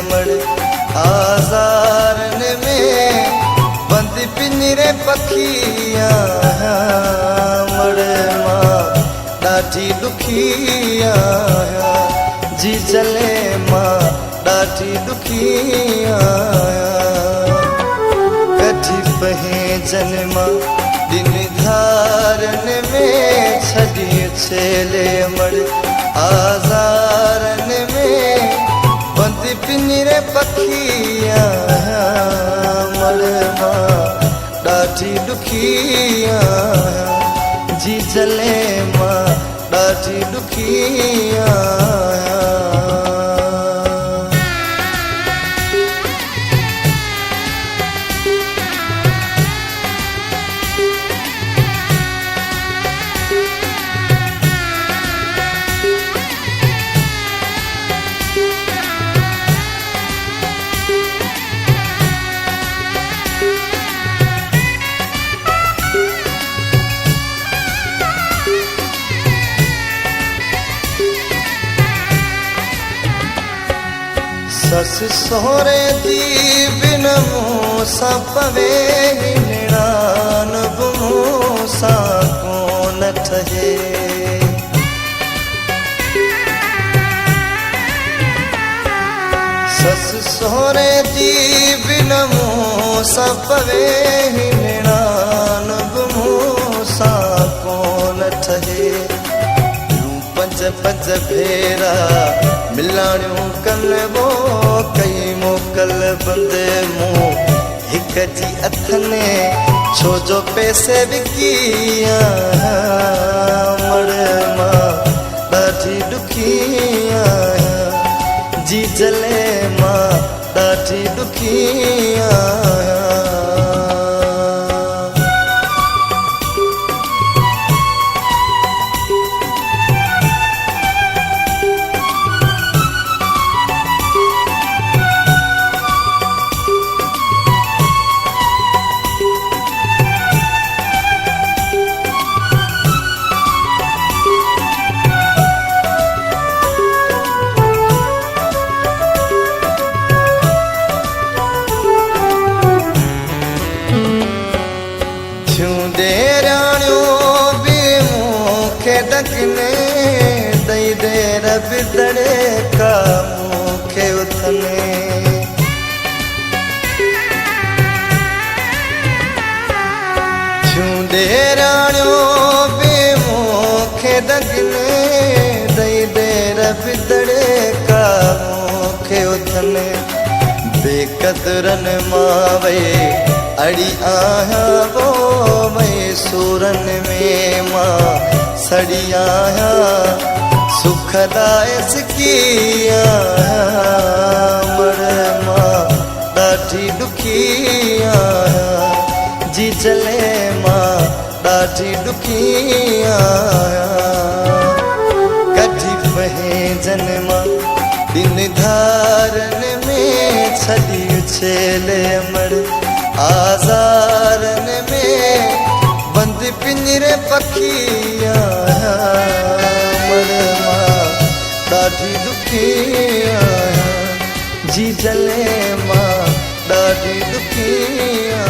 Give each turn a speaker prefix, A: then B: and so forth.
A: मड़ आज़ारन में बंद पिंजरे पखिया मड़ मां ॾाढी ॾुखिया जी जले मां ॾाढी ॾुखिया कठी पहे जन्मा दिन धारन में छड़ी छेले मड़ आज़ारन में बंद पिंजरे पखिया मड़ मां ॾाढी ॾुखिया जी जले मां ॾाढी ॾुखिया सस सोहरे दी बिन मूसा पवे निणान मूसा कोन ठहे सस सोहरे दी बिन मूसा पवे निणान मूसा कोन ठहे पंज पंज भेरा मिलाणियूं कनि वो कई मोकल बंदे मूं हिक जी अथने छो जो पैसे विकिया मड़ मां ॾाढी ॾुखिया जी जले मां ॾाढी ॾुखिया डकने दई देर बिदड़े का मुखे उथने छूंदे राणियो बे मुखे डकने दई देर बिदड़े का मुखे उथने बेकदरन मावे अड़ी आया वो मैं सूरन में मां सड़ी आया सुखदायस किया मड़ मां ॾाढी ॾुखिया जी जले मां ॾाढी ॾुखिया कठी पहे जन्मा दिन धारन में छड़ी छेले मड़ आज़ारन में बंद पिंजरे पखिया मड़ मां ॾाढी ॾुखिया जी जले मां ॾाढी ॾुखिया।